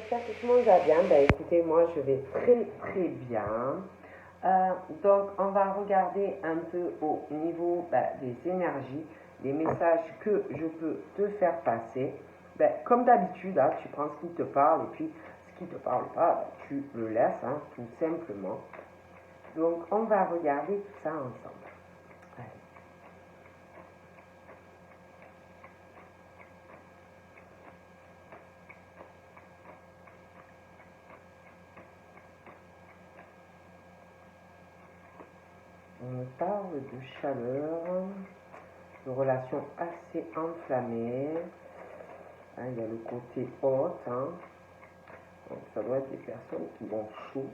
j'espère que tout le monde va bien. Ben, écoutez, moi je vais très très bien. Donc on va regarder un peu au niveau des énergies, les messages que je peux te faire passer. Ben, comme d'habitude, hein, tu prends ce qui te parle et puis ce qui ne te parle pas, ben, tu le laisses, hein, tout simplement. Donc on va regarder tout ça ensemble. Allez. On parle de chaleur, de relations assez enflammées. Hein, il y a le côté haute. Hein. Donc ça doit être des personnes qui vont chaud.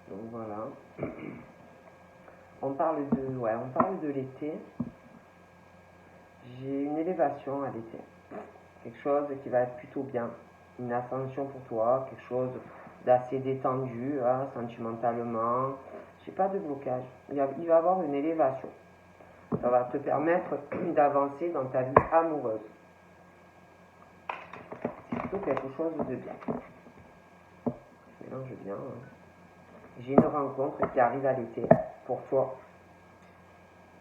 Donc voilà. On parle de l'été. J'ai une élévation à l'été. Quelque chose qui va être plutôt bien. Une ascension pour toi, quelque chose d'assez détendu, hein, sentimentalement. J'ai pas de blocage. Il va y avoir une élévation. Ça va te permettre d'avancer dans ta vie amoureuse. C'est plutôt quelque chose de bien. Je mélange bien. Hein. J'ai une rencontre qui arrive à l'été pour toi.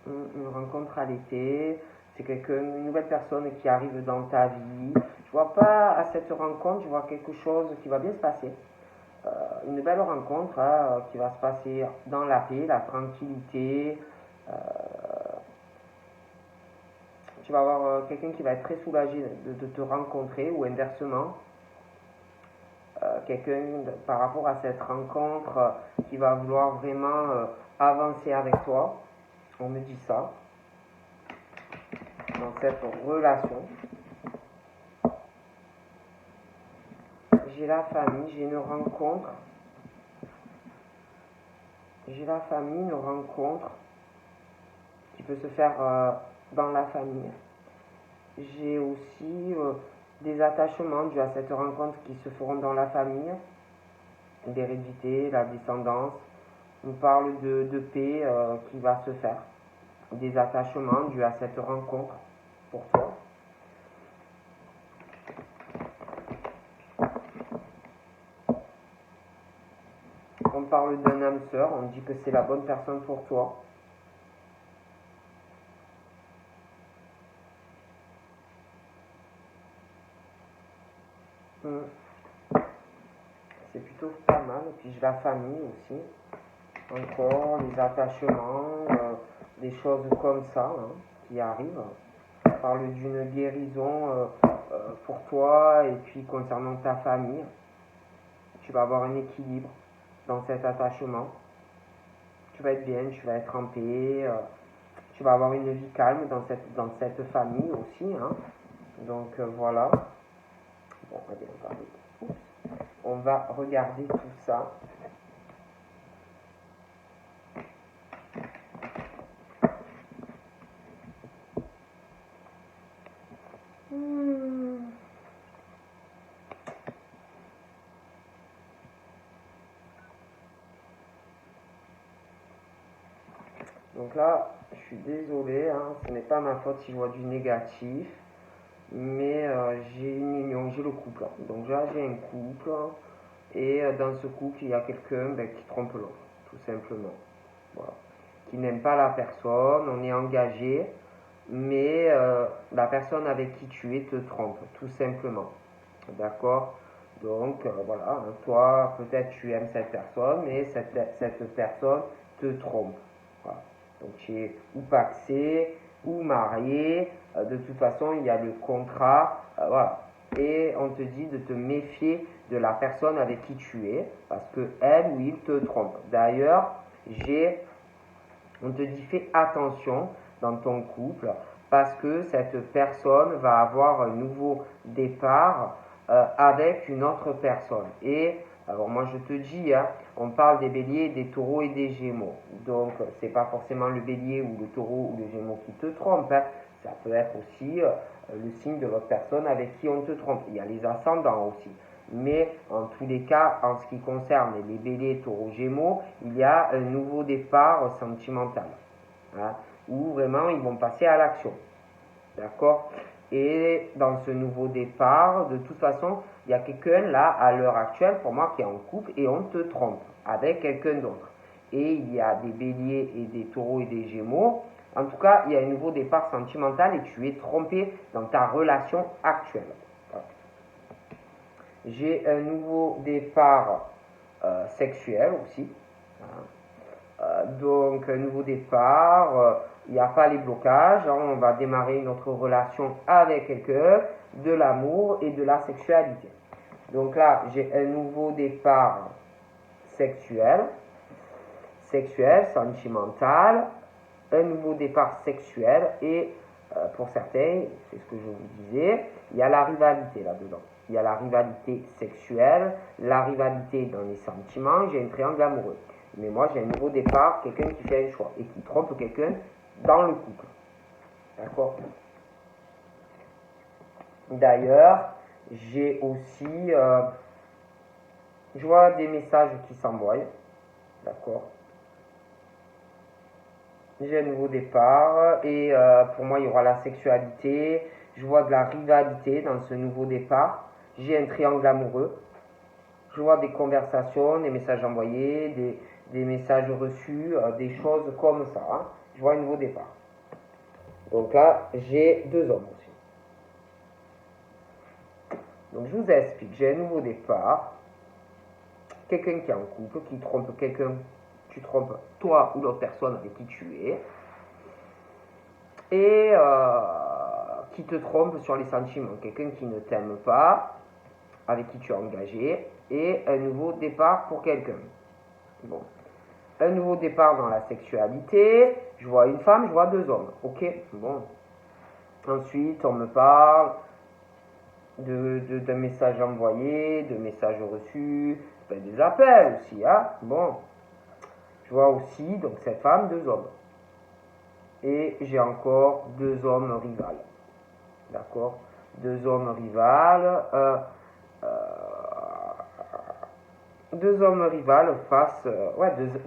Une rencontre à l'été. C'est une nouvelle personne qui arrive dans ta vie. Je vois pas à cette rencontre, je vois quelque chose qui va bien se passer. Une belle rencontre qui va se passer dans la paix, la tranquillité. Tu vas avoir quelqu'un qui va être très soulagé de te rencontrer ou inversement. Quelqu'un par rapport à cette rencontre qui va vouloir vraiment avancer avec toi. On me dit ça. Dans cette relation. J'ai la famille, j'ai une rencontre. J'ai la famille, une rencontre qui peut se faire dans la famille. J'ai aussi des attachements dus à cette rencontre qui se feront dans la famille. L'hérédité, la descendance. On parle de paix qui va se faire. Des attachements dus à cette rencontre pour toi. On parle d'un âme sœur, on dit que c'est la bonne personne pour toi. C'est plutôt pas mal. Et puis j'ai la famille aussi. Encore les attachements, des choses comme ça hein, qui arrivent. On parle d'une guérison pour toi et puis concernant ta famille. Tu vas avoir un équilibre dans cet attachement. Tu vas être bien, tu vas être en paix. Tu vas avoir une vie calme dans cette famille aussi. Hein. Donc voilà. Bon, allez, on va regarder tout ça. Donc là, je suis désolé, hein, ce n'est pas ma faute si je vois du négatif, mais j'ai une union, j'ai le couple. Donc là, j'ai un couple, et dans ce couple, il y a quelqu'un qui trompe l'autre, tout simplement. Voilà. Qui n'aime pas la personne, on est engagé, mais la personne avec qui tu es te trompe, tout simplement. D'accord? Donc voilà, toi, peut-être tu aimes cette personne, mais cette personne te trompe. Voilà. Donc tu es ou paxé ou marié. De toute façon, il y a le contrat. Voilà. Et on te dit de te méfier de la personne avec qui tu es parce que elle ou il te trompe. D'ailleurs, on te dit fais attention dans ton couple parce que cette personne va avoir un nouveau départ avec une autre personne. Et alors moi je te dis, hein, on parle des béliers, des taureaux et des gémeaux. Donc c'est pas forcément le bélier ou le taureau ou le gémeau qui te trompe. Hein. Ça peut être aussi le signe de l'autre personne avec qui on te trompe. Il y a les ascendants aussi. Mais en tous les cas, en ce qui concerne les béliers, taureaux, gémeaux, il y a un nouveau départ sentimental. Hein, où vraiment ils vont passer à l'action. D'accord? Et dans ce nouveau départ, de toute façon, il y a quelqu'un là, à l'heure actuelle, pour moi, qui est en couple et on te trompe avec quelqu'un d'autre. Et il y a des béliers et des taureaux et des gémeaux. En tout cas, il y a un nouveau départ sentimental et tu es trompé dans ta relation actuelle. J'ai un nouveau départ sexuel aussi. Donc, un nouveau départ, il n'y a pas les blocages. On va démarrer une autre relation avec quelqu'un, de l'amour et de la sexualité. Donc là, j'ai un nouveau départ sexuel, sentimental, un nouveau départ sexuel et pour certains, c'est ce que je vous disais, il y a la rivalité là-dedans. Il y a la rivalité sexuelle, la rivalité dans les sentiments, j'ai un triangle amoureux. Mais moi, j'ai un nouveau départ, quelqu'un qui fait un choix et qui trompe quelqu'un dans le couple. D'accord? D'ailleurs, j'ai aussi, je vois des messages qui s'envoient. D'accord? J'ai un nouveau départ et pour moi, il y aura la sexualité. Je vois de la rivalité dans ce nouveau départ. J'ai un triangle amoureux. Je vois des conversations, des messages envoyés, des messages reçus, des choses comme ça. Hein. Je vois un nouveau départ. Donc là, j'ai 2 hommes aussi. Donc je vous explique, j'ai un nouveau départ. Quelqu'un qui est en couple, qui trompe quelqu'un, tu trompes toi ou l'autre personne avec qui tu es. Et qui te trompe sur les sentiments. Quelqu'un qui ne t'aime pas, avec qui tu es engagé. Et un nouveau départ pour quelqu'un. Bon. Un nouveau départ dans la sexualité. Je vois une femme, je vois 2 hommes. Ok, bon. Ensuite, on me parle de messages envoyés, de messages reçus, des appels aussi. Hein. Bon. Je vois aussi, donc cette femme, 2 hommes. Et j'ai encore 2 hommes rivales. D'accord? 2 hommes rivales. 2 hommes rivales face,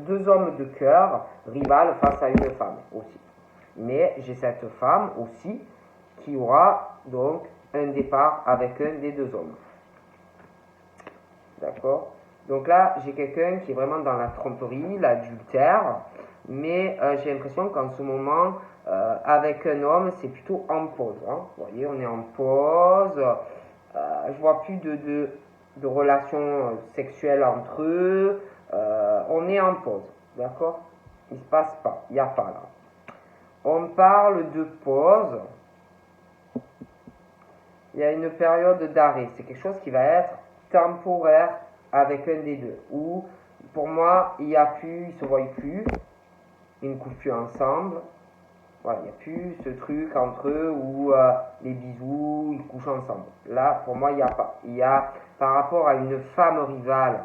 deux hommes de cœur rivales face à une femme aussi. Mais j'ai cette femme aussi qui aura donc un départ avec un des 2 hommes. D'accord? Donc là, j'ai quelqu'un qui est vraiment dans la tromperie, l'adultère, mais j'ai l'impression qu'en ce moment, avec un homme, c'est plutôt en pause. Hein. Vous voyez, on est en pause. Je vois plus de relations sexuelles entre eux. On est en pause, d'accord? Il se passe pas, il n'y a pas là. On parle de pause. Il y a une période d'arrêt. C'est quelque chose qui va être temporaire avec un des deux. Ou pour moi, il n'y a plus, ils se voient plus, ils ne couchent plus ensemble. Voilà, il n'y a plus ce truc entre eux où les bisous, ils couchent ensemble. Là, pour moi, il n'y a pas. Il y a, par rapport à une femme rivale,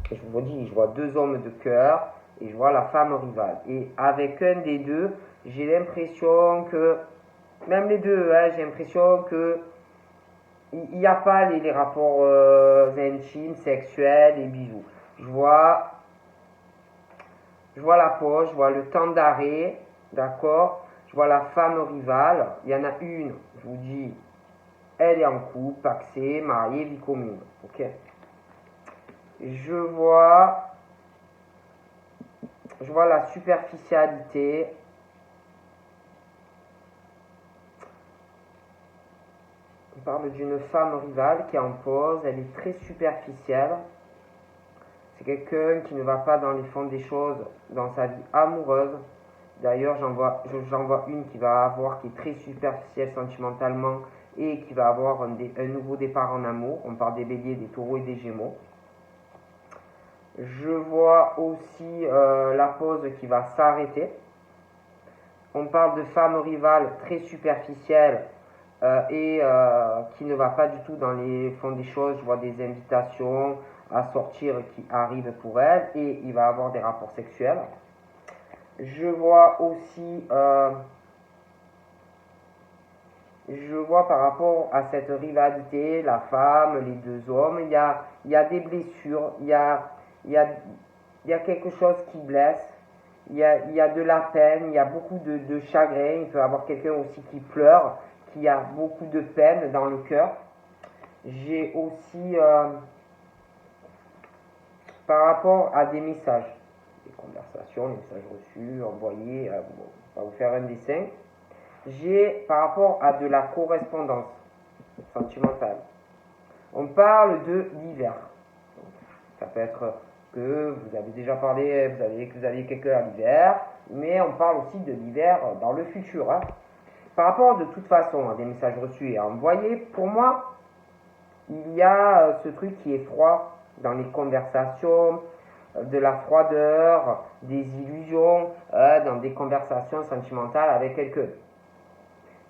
je vous dis, je vois 2 hommes de cœur et je vois la femme rivale. Et avec un des deux, j'ai l'impression que, même les deux, hein, j'ai l'impression que il n'y a pas les rapports intimes, sexuels, les bisous. Je vois la pause, je vois le temps d'arrêt, d'accord? Je vois la femme rivale, il y en a une, je vous dis, elle est en couple, paxée, mariée, vie commune, ok? Je vois la superficialité. On parle d'une femme rivale qui est en pause, elle est très superficielle. C'est quelqu'un qui ne va pas dans les fonds des choses dans sa vie amoureuse. D'ailleurs, j'en vois une qui va avoir, qui est très superficielle sentimentalement et qui va avoir un nouveau départ en amour. On parle des béliers, des taureaux et des gémeaux. Je vois aussi la pause qui va s'arrêter. On parle de femme rivale très superficielle et qui ne va pas du tout dans les fonds des choses. Je vois des invitations à sortir qui arrivent pour elle et il va avoir des rapports sexuels. Je vois aussi, par rapport à cette rivalité, la femme, les 2 hommes, il y a des blessures, il y a quelque chose qui blesse, il y a de la peine, il y a beaucoup de chagrin, il peut y avoir quelqu'un aussi qui pleure, qui a beaucoup de peine dans le cœur. J'ai aussi par rapport à des messages, des conversations, des messages reçus, envoyés, bon, on va vous faire un dessin. J'ai par rapport à de la correspondance sentimentale. On parle de l'hiver. Ça peut être que vous avez déjà parlé, que vous aviez quelqu'un à l'hiver, mais on parle aussi de l'hiver dans le futur. Hein. Par rapport de toute façon à des messages reçus et envoyés, pour moi, il y a ce truc qui est froid dans les conversations, de la froideur, des illusions, dans des conversations sentimentales avec quelqu'un.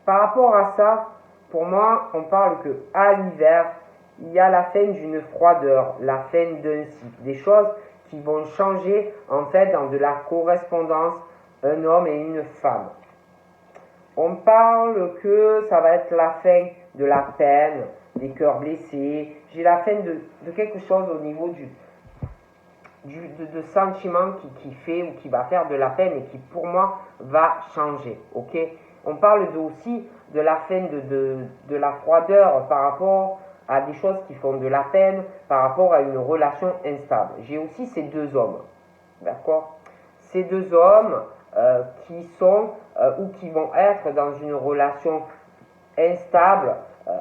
Par rapport à ça, pour moi, on parle que à l'hiver, il y a la fin d'une froideur, la fin d'un cycle, des choses qui vont changer en fait dans de la correspondance, un homme et une femme. On parle que ça va être la fin de la peine, des cœurs blessés. J'ai la fin de quelque chose au niveau de sentiment qui fait ou qui va faire de la peine et qui pour moi va changer. Ok. On parle aussi de la fin de la froideur par rapport à des choses qui font de la peine, par rapport à une relation instable. J'ai aussi ces deux hommes. D'accord. Ces deux hommes qui sont ou qui vont être dans une relation instable.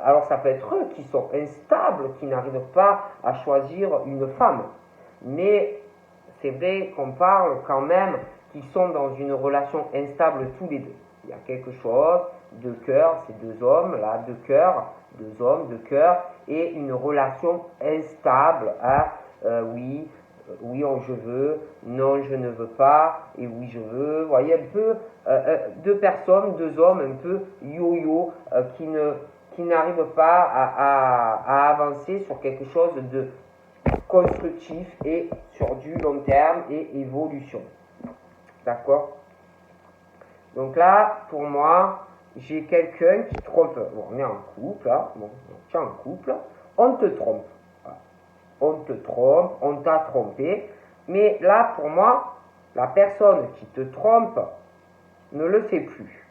Alors ça peut être eux qui sont instables, qui n'arrivent pas à choisir une femme. Mais c'est vrai qu'on parle quand même qu'ils sont dans une relation instable tous les deux. Il y a quelque chose de cœur, ces deux hommes là, de cœur, deux hommes de cœur, et une relation instable. Hein, oui, je veux, non, je ne veux pas, et oui, je veux. Vous voyez un peu deux personnes, deux hommes un peu yo-yo qui n'arrivent pas à avancer sur quelque chose de constructif et sur du long terme et évolution. D'accord? Donc là, pour moi, j'ai quelqu'un qui trompe. Bon, on est en couple, hein. Bon, tu es en couple, on te trompe. On te trompe, on t'a trompé. Mais là, pour moi, la personne qui te trompe ne le fait plus.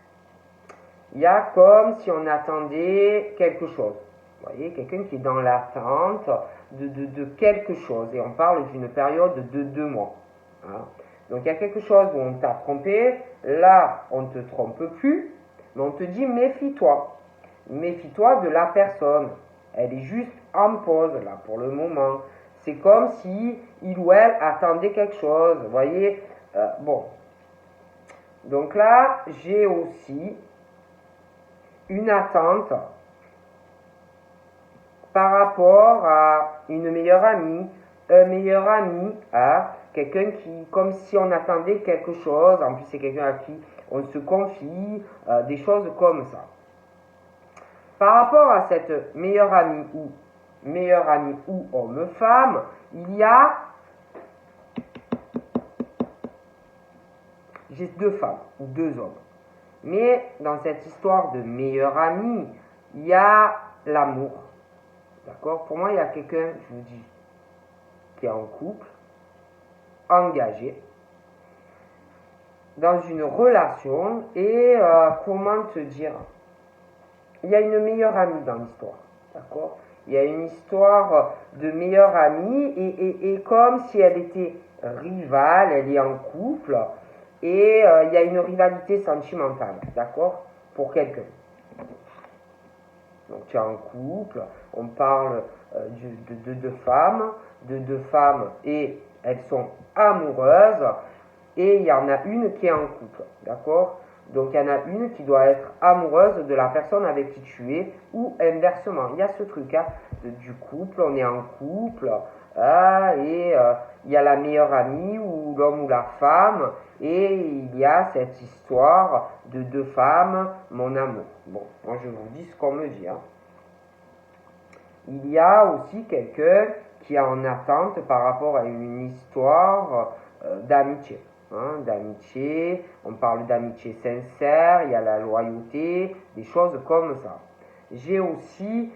Il y a comme si on attendait quelque chose. Vous voyez, quelqu'un qui est dans l'attente de quelque chose. Et on parle d'une période de 2 mois. Hein. Donc il y a quelque chose où on t'a trompé. Là, on ne te trompe plus. Mais on te dit, méfie-toi. Méfie-toi de la personne. Elle est juste en pause, là, pour le moment. C'est comme si il ou elle attendait quelque chose. Vous voyez, bon. Donc là, j'ai aussi une attente par rapport à une meilleure amie, un meilleur ami, quelqu'un qui, comme si on attendait quelque chose, en plus c'est quelqu'un à qui on se confie, des choses comme ça. Par rapport à cette meilleure amie ou homme-femme, il y a, j'ai 2 femmes ou 2 hommes. Mais dans cette histoire de meilleure amie, il y a l'amour. D'accord? Pour moi, il y a quelqu'un, je vous dis, qui est en couple, engagé, dans une relation, et comment te dire, il y a une meilleure amie dans l'histoire. D'accord? Il y a une histoire de meilleure amie, et comme si elle était rivale, elle est en couple, et il y a une rivalité sentimentale. D'accord? Pour quelqu'un. Donc tu es en couple, on parle de deux femmes et elles sont amoureuses et il y en a une qui est en couple, d'accord? Donc il y en a une qui doit être amoureuse de la personne avec qui tu es ou inversement. Il y a ce truc du couple, on est en couple et il y a la meilleure amie ou l'homme ou la femme et il y a cette histoire de 2 femmes, mon amour. Bon, moi je vous dis ce qu'on me dit. Hein. Il y a aussi quelqu'un qui est en attente par rapport à une histoire d'amitié. Hein, d'amitié, on parle d'amitié sincère, il y a la loyauté, des choses comme ça. J'ai aussi,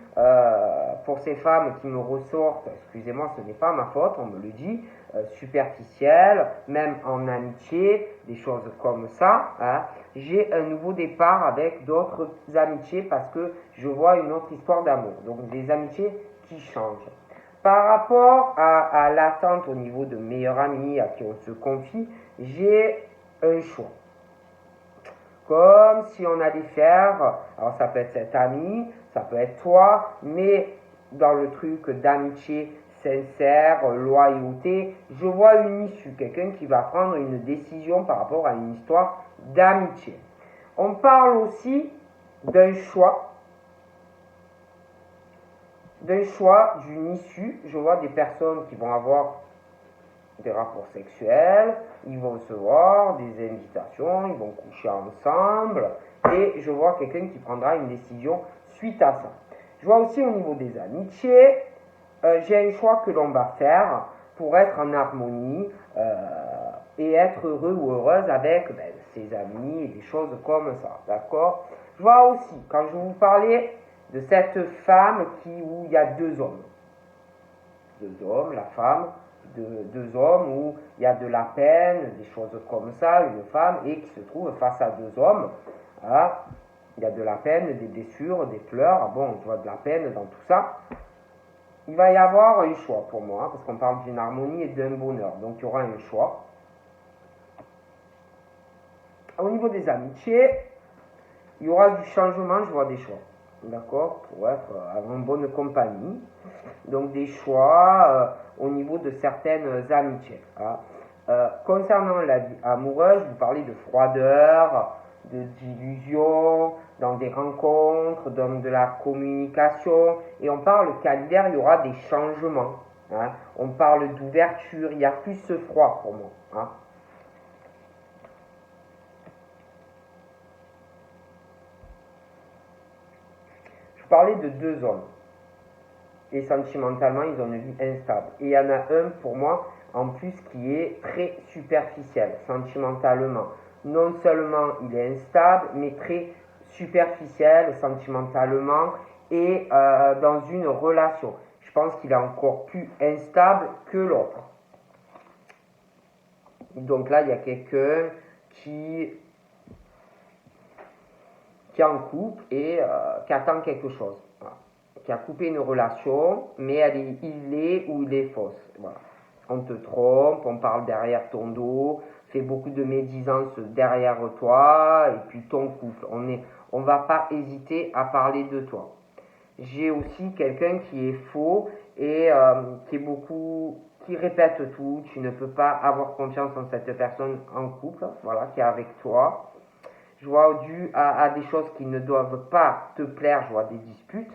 pour ces femmes qui me ressortent, excusez-moi, ce n'est pas ma faute, on me le dit, superficielles, même en amitié, des choses comme ça. Hein. J'ai un nouveau départ avec d'autres amitiés parce que je vois une autre histoire d'amour. Donc des amitiés qui changent. Par rapport à l'attente au niveau de meilleurs amis à qui on se confie, j'ai un choix. Comme si on allait faire, alors ça peut être cet ami, ça peut être toi, mais dans le truc d'amitié sincère, loyauté, je vois une issue, quelqu'un qui va prendre une décision par rapport à une histoire d'amitié. On parle aussi d'un choix, d'une issue. Je vois des personnes qui vont avoir des rapports sexuels, ils vont se voir, des invitations, ils vont coucher ensemble, et je vois quelqu'un qui prendra une décision suite à ça. Je vois aussi au niveau des amitiés, j'ai un choix que l'on va faire pour être en harmonie et être heureux ou heureuse avec ses amis et des choses comme ça, d'accord? Je vois aussi, quand je vous parlais de cette femme où il y a deux hommes, la femme, deux hommes où il y a de la peine, des choses comme ça, une femme, et qui se trouve face à deux hommes. Hein, il y a de la peine, des blessures, des pleurs, bon, je vois de la peine dans tout ça. Il va y avoir un choix pour moi, parce qu'on parle d'une harmonie et d'un bonheur, donc il y aura un choix. Au niveau des amitiés, il y aura du changement, je vois des choix. D'accord, pour être en bonne compagnie. Donc des choix au niveau de certaines amitiés. Hein. Concernant la vie amoureuse, je vous parlais de froideur, d'illusion, dans des rencontres, dans de la communication. Et on parle qu'à l'hiver, il y aura des changements. Hein. On parle d'ouverture, il y a plus ce froid pour moi. Hein. Je parlais de deux hommes. Et sentimentalement, ils ont une vie instable. Et il y en a un, pour moi, en plus, qui est très superficiel, sentimentalement. Non seulement il est instable, mais très superficiel, sentimentalement, et dans une relation. Je pense qu'il est encore plus instable que l'autre. Donc là, il y a quelqu'un qui est en couple et qui attend quelque chose. Voilà. Qui a coupé une relation, mais il est ou il est fausse. Voilà. On te trompe, on parle derrière ton dos, fait beaucoup de médisance derrière toi, et puis ton couple. On va pas hésiter à parler de toi. J'ai aussi quelqu'un qui est faux et qui répète tout. Tu ne peux pas avoir confiance en cette personne en couple, voilà, qui est avec toi. Je vois dû à des choses qui ne doivent pas te plaire, je vois des disputes.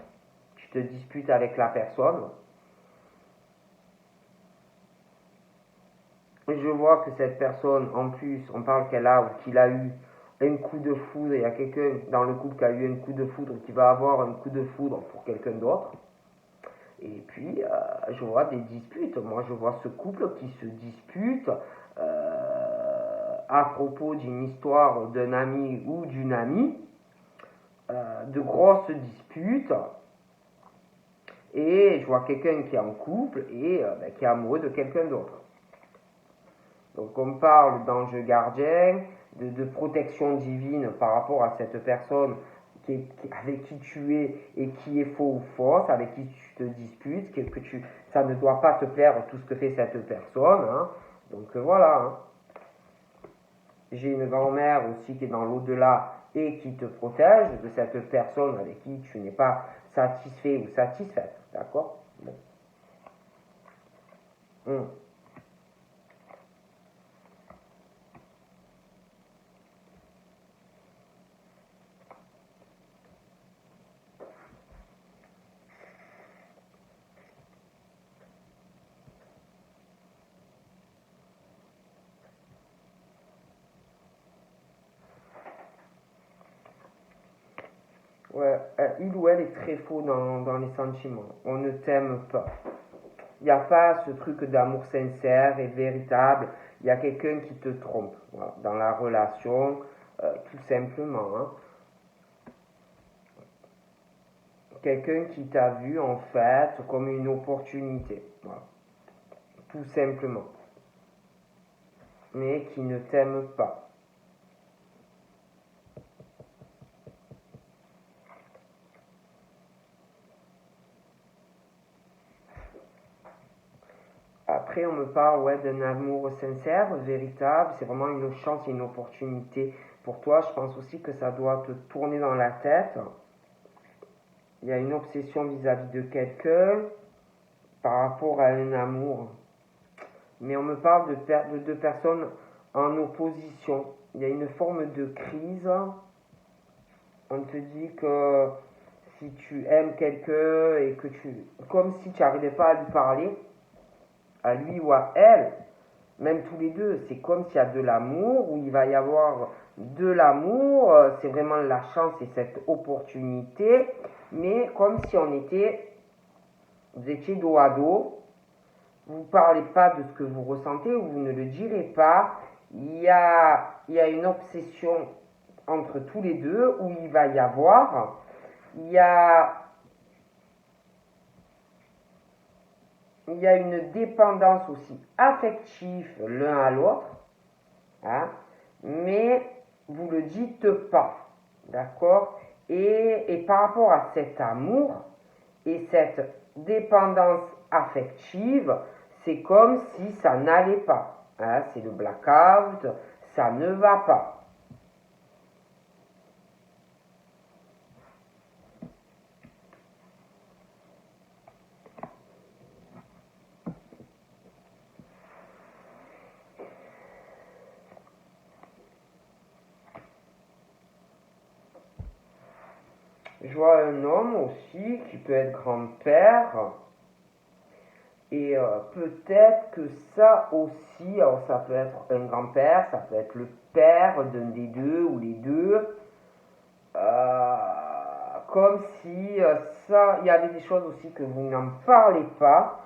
Tu te disputes avec la personne. Je vois que cette personne, en plus, on parle qu'elle a ou qu'il a eu un coup de foudre. Il y a quelqu'un dans le couple qui a eu un coup de foudre qui va avoir un coup de foudre pour quelqu'un d'autre. Et puis, je vois des disputes. Moi, je vois ce couple qui se dispute à propos d'une histoire d'un ami ou d'une amie. De grosses disputes. Et je vois quelqu'un qui est en couple et qui est amoureux de quelqu'un d'autre. Donc on parle d'ange gardien, de protection divine par rapport à cette personne avec qui tu es et qui est faux ou fausse, avec qui tu te disputes, ça ne doit pas te plaire tout ce que fait cette personne. Hein. Donc voilà. Hein. J'ai une grand-mère aussi qui est dans l'au-delà et qui te protège de cette personne avec qui tu n'es pas satisfait ou satisfaite. D'accord? Bon. Ouais, il ou elle est très faux dans les sentiments. On ne t'aime pas. Il n'y a pas ce truc d'amour sincère et véritable. Il y a quelqu'un qui te trompe voilà, dans la relation, tout simplement. Hein. Quelqu'un qui t'a vu en fait comme une opportunité. Voilà. Tout simplement. mais qui ne t'aime pas. Après, on me parle d'un amour sincère, véritable. C'est vraiment une chance et une opportunité pour toi. Je pense aussi que ça doit te tourner dans la tête. Il y a une obsession vis-à-vis de quelqu'un par rapport à un amour. Mais on me parle de deux personnes en opposition. Il y a une forme de crise. On te dit que si tu aimes quelqu'un et que comme si tu n'arrivais pas à lui parler, à lui ou à elle, même tous les deux, c'est comme s'il y a de l'amour, où il va y avoir de l'amour, c'est vraiment la chance et cette opportunité, mais comme si vous étiez dos à dos, vous ne parlez pas de ce que vous ressentez, ou vous ne le direz pas, il y a une obsession entre tous les deux, où il va y avoir, il y a une dépendance aussi affective l'un à l'autre, hein, mais vous le dites pas, d'accord, et par rapport à cet amour et cette dépendance affective, c'est comme si ça n'allait pas, hein, c'est le blackout, ça ne va pas. Je vois un homme aussi qui peut être grand-père. Et peut-être que ça aussi, alors ça peut être un grand-père, ça peut être le père d'un des deux ou les deux. Comme si il y avait des choses aussi que vous n'en parlez pas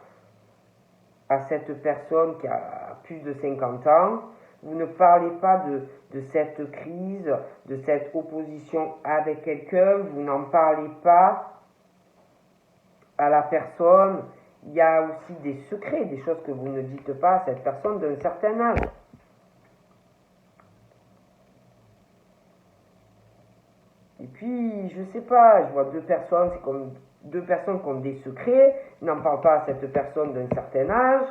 à cette personne qui a plus de 50 ans. Vous ne parlez pas de cette crise, de cette opposition avec quelqu'un, vous n'en parlez pas à la personne. Il y a aussi des secrets, des choses que vous ne dites pas à cette personne d'un certain âge. Et puis, je sais pas, je vois deux personnes, c'est comme deux personnes qui ont des secrets, ils n'en parlent pas à cette personne d'un certain âge.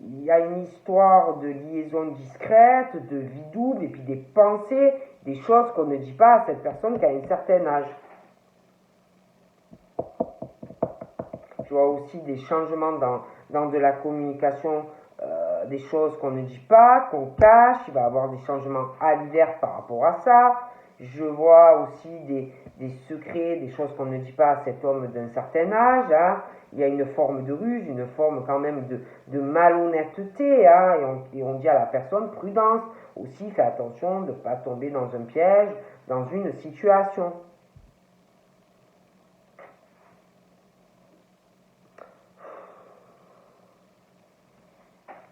Il y a une histoire de liaison discrète, de vie double, et puis des pensées, des choses qu'on ne dit pas à cette personne qui a un certain âge. Je vois aussi des changements dans de la communication, des choses qu'on ne dit pas, qu'on cache. Il va y avoir des changements à l'hiver par rapport à ça. Je vois aussi des secrets, des choses qu'on ne dit pas à cet homme d'un certain âge. Hein. Il y a une forme de ruse, une forme quand même de malhonnêteté. Hein, et on dit à la personne, prudence. Aussi, fais attention de ne pas tomber dans un piège, dans une situation.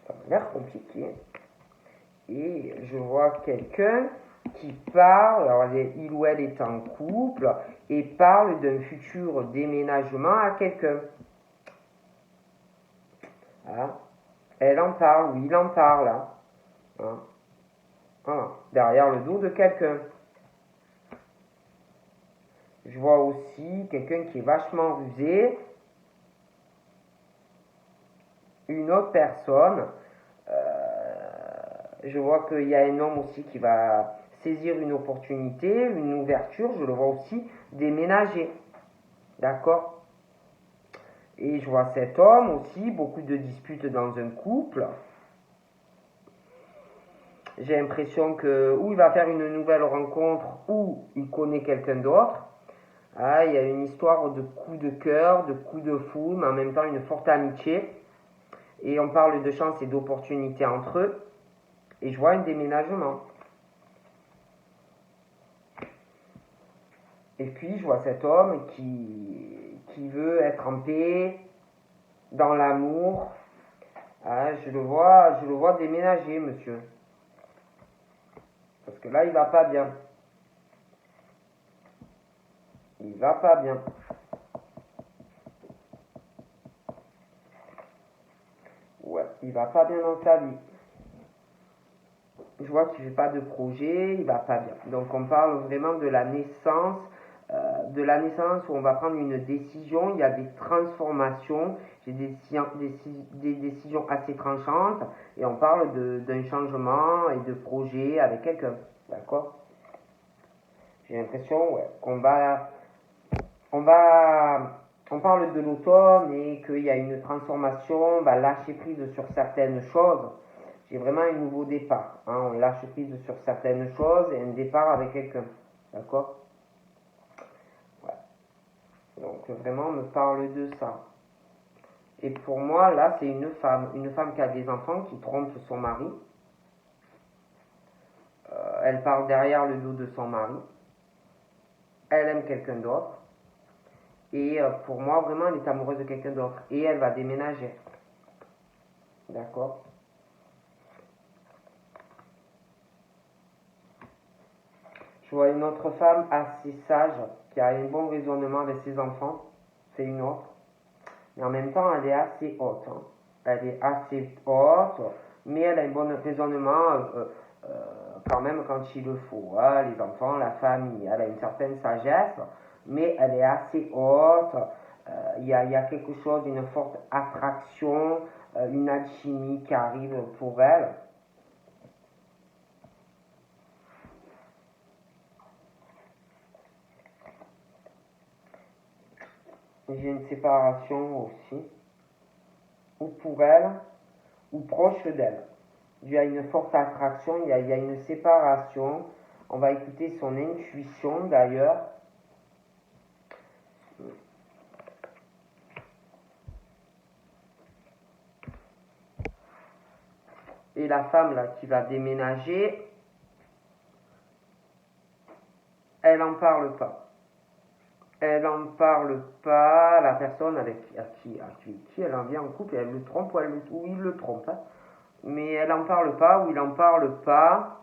Ça m'a l'air compliqué. Et je vois quelqu'un qui parle, alors il ou elle est en couple, et parle d'un futur déménagement à quelqu'un. Hein? Elle en parle, ou il en parle. Hein? Voilà. Derrière le dos de quelqu'un. Je vois aussi quelqu'un qui est vachement rusé. Une autre personne. Je vois qu'il y a un homme aussi qui va saisir une opportunité, une ouverture. Je le vois aussi déménager. D'accord? Et je vois cet homme aussi, beaucoup de disputes dans un couple. J'ai l'impression que ou il va faire une nouvelle rencontre ou il connaît quelqu'un d'autre. Ah, il y a une histoire de coup de cœur, de coup de foudre, mais en même temps une forte amitié. Et on parle de chance et d'opportunité entre eux. Et je vois un déménagement. Et puis je vois cet homme qui veut être en paix, dans l'amour. Ah, je le vois déménager, monsieur. Parce que là, il va pas bien. Il va pas bien. Ouais, il va pas bien dans sa vie. je vois qu'il ne fait pas de projet, il va pas bien. Donc on parle vraiment de la naissance où on va prendre une décision, il y a des transformations, j'ai des décisions assez tranchantes, et on parle d'un changement et de projet avec quelqu'un, d'accord? J'ai l'impression on parle de l'automne et qu'il y a une transformation, on va lâcher prise sur certaines choses. J'ai vraiment un nouveau départ, hein, on lâche prise sur certaines choses et un départ avec quelqu'un, d'accord? Donc vraiment, on me parle de ça. Et pour moi, là, c'est une femme qui a des enfants, qui trompe son mari. Elle parle derrière le dos de son mari. Elle aime quelqu'un d'autre. Et pour moi, vraiment, elle est amoureuse de quelqu'un d'autre. Et elle va déménager. D'accord? Je vois une autre femme assez sage, qui a un bon raisonnement avec ses enfants. C'est une autre. Mais en même temps, elle est assez haute. Hein. Elle est assez haute, mais elle a un bon raisonnement quand même quand il le faut. Hein. Les enfants, la famille, elle a une certaine sagesse, mais elle est assez haute. Il y a quelque chose, une forte attraction, une alchimie qui arrive pour elle. J'ai une séparation aussi, ou pour elle, ou proche d'elle. Il y a une forte attraction, il y a une séparation. On va écouter son intuition d'ailleurs. Et la femme là qui va déménager, elle n'en parle pas. Elle n'en parle pas, la personne avec qui elle en vient en couple, elle le trompe ou il le trompe. Hein. Mais elle n'en parle pas ou il n'en parle pas.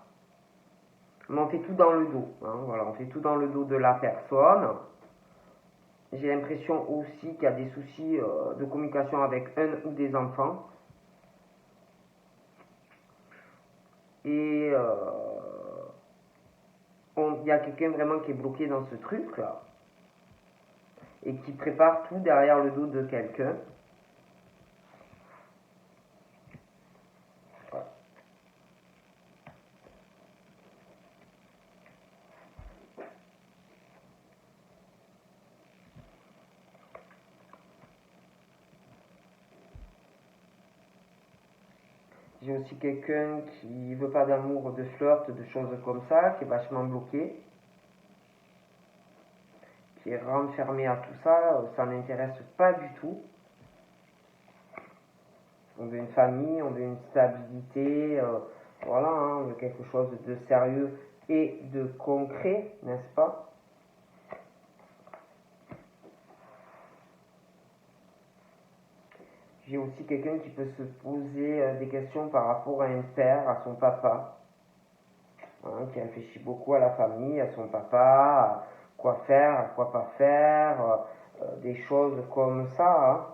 Mais on fait tout dans le dos. Hein, voilà, on fait tout dans le dos de la personne. J'ai l'impression aussi qu'il y a des soucis de communication avec un ou des enfants. Et il y a quelqu'un vraiment qui est bloqué dans ce truc là. Et qui prépare tout derrière le dos de quelqu'un. Voilà. J'ai aussi quelqu'un qui veut pas d'amour, de flirt, de choses comme ça, qui est vachement bloqué, qui est renfermé à tout ça, ça n'intéresse pas du tout. On veut une famille, on veut une stabilité, voilà, hein, on veut quelque chose de sérieux et de concret, n'est-ce pas? J'ai aussi quelqu'un qui peut se poser des questions par rapport à un père, à son papa, hein, qui réfléchit beaucoup à la famille, à son papa, à quoi faire, à quoi pas faire, des choses comme ça. Hein.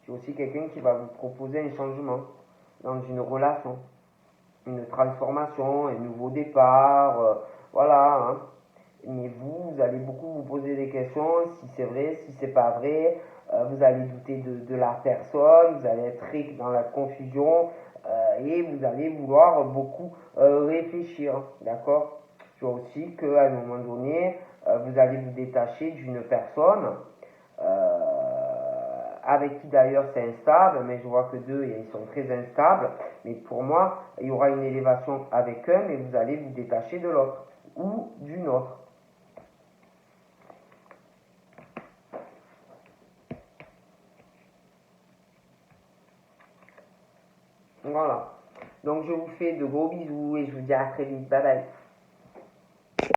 J'ai aussi quelqu'un qui va vous proposer un changement dans une relation, une transformation, un nouveau départ, voilà. Hein. Mais vous allez beaucoup vous poser des questions, si c'est vrai, si c'est pas vrai, vous allez douter de la personne, vous allez être dans la confusion et vous allez vouloir beaucoup réfléchir, d'accord? Je vois aussi qu'à un moment donné, vous allez vous détacher d'une personne avec qui d'ailleurs c'est instable, mais je vois que deux, ils sont très instables, mais pour moi, il y aura une élévation avec un, mais vous allez vous détacher de l'autre ou d'une autre. Voilà. Donc je vous fais de gros bisous et je vous dis à très vite. Bye bye.